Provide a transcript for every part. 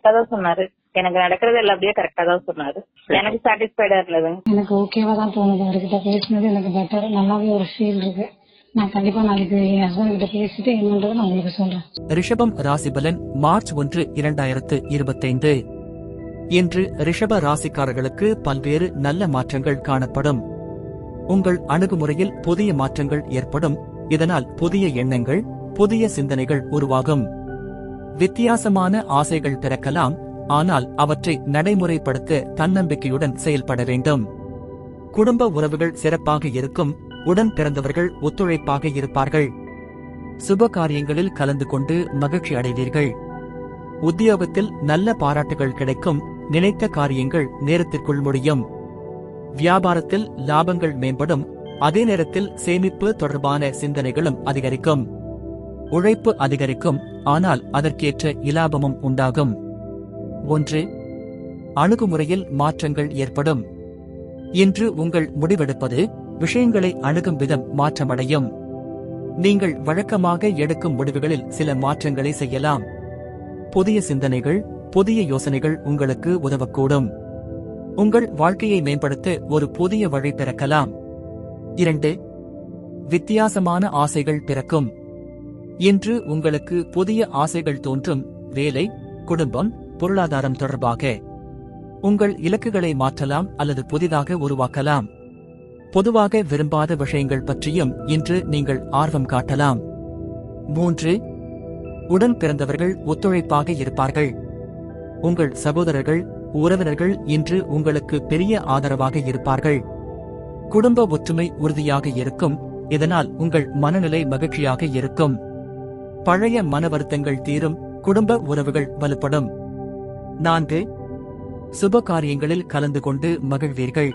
கரெக்டா தான் சொன்னாரு. எனக்கு நடக்கிறது எல்லாம் அப்படியே கரெக்டா தான் சொன்னாரு. எனக்கு சாட்டிஸ்ஃபைடா இருந்ததுங்க. எனக்கு ஓகேவா தான் தோணுது. அவர்கிட்ட பேசினது எனக்கு பெட்டர், நல்லாவே ஒரு ஃபீல் இருக்கு. நான் கண்டிப்பா நாளைக்கு என் ஹஸ்பண்ட் கிட்ட பேசிட்டு என்னன்றதை நான் உங்களுக்கு சொல்றேன். ரிஷபம் ராசிபலன் மார்ச் 1, 2025. இன்று ரிஷப ராசிக்காரர்களுக்கு பல்வேறு நல்ல மாற்றங்கள் காணப்படும். உங்கள் அணுகுமுறையில் புதிய மாற்றங்கள் ஏற்படும். இதனால் புதிய எண்ணங்கள், புதிய சிந்தனைகள் உருவாகும். வித்தியாசமான ஆசைகள் பிறக்கலாம், ஆனால் அவற்றை நடைமுறைப்படுத்த தன்னம்பிக்கையுடன் செயல்பட வேண்டும். குடும்ப உறவுகள் சிறப்பாக இருக்கும். உடன் பிறந்தவர்கள் ஒத்துழைப்பாக இருப்பார்கள். சுப காரியங்களில் கலந்து கொண்டு மகிழ்ச்சி அடைவீர்கள். உத்தியோகத்தில் நல்ல பாராட்டுகள் கிடைக்கும். நினைத்த காரியங்கள் நேரத்திற்குள் முடியும். வியாபாரத்தில் லாபங்கள் மேம்படும். அதே நேரத்தில் சேமிப்பு தொடர்பான சிந்தனைகளும் அதிகரிக்கும். உழைப்பு அதிகரிக்கும், ஆனால் அதற்கேற்ற இலாபமும் உண்டாகும். 1. அணுகுமுறையில் மாற்றங்கள் ஏற்படும். இன்று உங்கள் முடிவெடுப்பது, விஷயங்களை அணுகும் விதம் மாற்றமடையும். நீங்கள் வழக்கமாக எடுக்கும் முடிவுகளில் சில மாற்றங்களை செய்யலாம். புதிய சிந்தனைகள், புதிய யோசனைகள் உங்களுக்கு உதவக்கூடும். உங்கள் வாழ்க்கையை மேம்படுத்த ஒரு புதிய வழி பிறக்கலாம். 2. வித்தியாசமான ஆசைகள் பிறக்கும். இன்று உங்களுக்கு புதிய ஆசைகள் தோன்றும். வேலை, குடும்பம், பொருளாதாரம் தொடர்பாக உங்கள் இலக்குகளை மாற்றலாம் அல்லது புதிதாக உருவாக்கலாம். பொதுவாக விரும்பாத விஷயங்கள் பற்றியும் இன்று நீங்கள் ஆர்வம் காட்டலாம். 3. உடன் பிறந்தவர்கள் ஒத்துழைப்பாக இருப்பார்கள். உங்கள் சகோதரர்கள், உறவினர்கள் இன்று உங்களுக்கு பெரிய ஆதரவாக இருப்பார்கள். குடும்ப ஒற்றுமை உறுதியாக இருக்கும். இதனால் உங்கள் மனநிலை மகிழ்ச்சியாக இருக்கும். பழைய மன வருத்தங்கள் தீரும். குடும்ப உறவுகள் வலுப்படும். 4. சுப காரியங்களில் கலந்து கொண்டு மகிழ்வீர்கள்.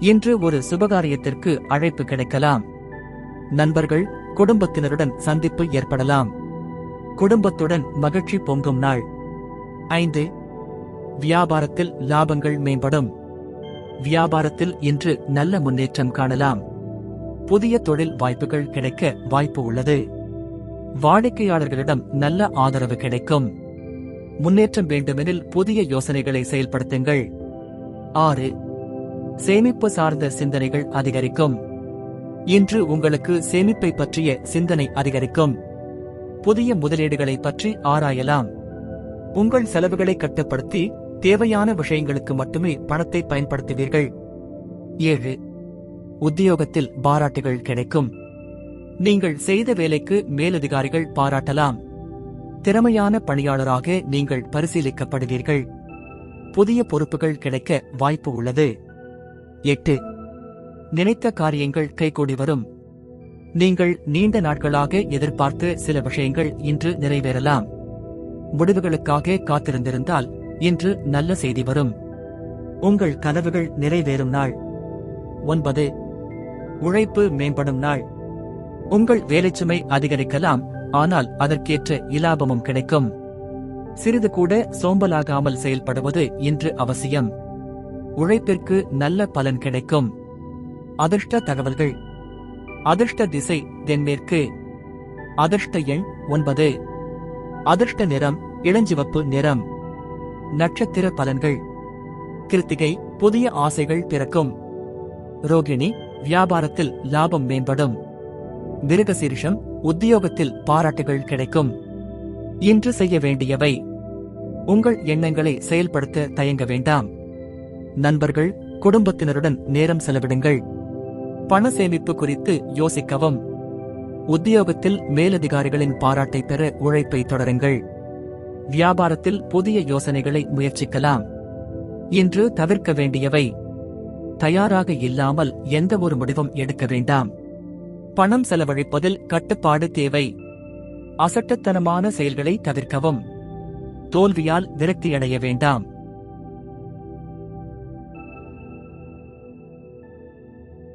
இன்று ஒரு சுபகாரியத்திற்கு அழைப்பு கிடைக்கலாம். நண்பர்கள், குடும்பத்தினருடன் சந்திப்பு ஏற்படலாம். குடும்பத்துடன் மகிழ்ச்சி பொங்கும் நாள். 5. வியாபாரத்தில் லாபங்கள் மேம்படும். வியாபாரத்தில் இன்று நல்ல முன்னேற்றம் காணலாம். புதிய தொழில் வாய்ப்புகள் கிடைக்க வாய்ப்பு உள்ளது. வாடிக்கையாளர்களிடம் நல்ல ஆதரவு கிடைக்கும். முன்னேற்றம் வேண்டுமெனில் புதிய யோசனைகளை செயல்படுத்துங்கள். 6. சேமிப்பு சார்ந்த சிந்தனைகள் அதிகரிக்கும். இன்று உங்களுக்கு சேமிப்பை பற்றிய சிந்தனை அதிகரிக்கும். புதிய முதலீடுகளை பற்றி ஆராயலாம். உங்கள் செலவுகளை கட்டுப்படுத்தி தேவையான விஷயங்களுக்கு மட்டுமே பணத்தை பயன்படுத்துவீர்கள். 7. உத்தியோகத்தில் பாராட்டுகள் கிடைக்கும். நீங்கள் செய்த வேலைக்கு மேலதிகாரிகள் பாராட்டலாம். திறமையான பணியாளராக நீங்கள் பரிசீலிக்கப்படுவீர்கள். புதிய பொறுப்புகள் கிடைக்க வாய்ப்பு உள்ளது. 8. நினைத்த காரியங்கள் கைகூடி வரும். நீங்கள் நீண்ட நாட்களாக எதிர்பார்த்த சில விஷயங்கள் இன்று நிறைவேறலாம். முடிவுகளுக்காக காத்திருந்திருந்தால் இன்று நல்ல செய்தி வரும். உங்கள் கனவுகள் நிறைவேறும் நாள். 9. உழைப்பு மேம்படும் நாள். உங்கள் வேலைச்சுமை அதிகரிக்கலாம், ஆனால் அதற்கேற்ற இலாபமும் கிடைக்கும். சிறிது கூட சோம்பலாகாமல் செயல்படுவது இன்று அவசியம். உழைப்பிற்கு நல்ல பலன் கிடைக்கும். அதிர்ஷ்ட தகவல்கள். அதிர்ஷ்ட திசை தென்மேற்கு. அதிர்ஷ்ட எண் 9. அதிர்ஷ்ட நிறம் இளஞ்சிவப்பு நிறம். நட்சத்திர பலன்கள். கிருத்திகை, புதிய ஆசைகள் பிறக்கும். ரோகிணி, வியாபாரத்தில் லாபம் மேம்படும். மிருகசீரிஷம், உத்தியோகத்தில் பாராட்டுகள் கிடைக்கும். இன்று செய்ய வேண்டியவை: உங்கள் எண்ணங்களை செயல்படுத்த தயங்க வேண்டாம். நண்பர்கள், குடும்பத்தினருடன் நேரம் செலவிடுங்கள். பண சேமிப்பு குறித்து யோசிக்கவும். உத்தியோகத்தில் மேலதிகாரிகளின் பாராட்டை பெற உழைப்பை தொடருங்கள். வியாபாரத்தில் புதிய யோசனைகளை முயற்சிக்கலாம். இன்று தவிர்க்க வேண்டியவை: தயாராக இல்லாமல் எந்த ஒரு முடிவும் எடுக்க வேண்டாம். பணம் செலவழிப்பதில் கட்டுப்பாடு தேவை. அசட்டுத்தனமான செயல்களை தவிர்க்கவும். தோல்வியால் விரக்தியடைய வேண்டாம்.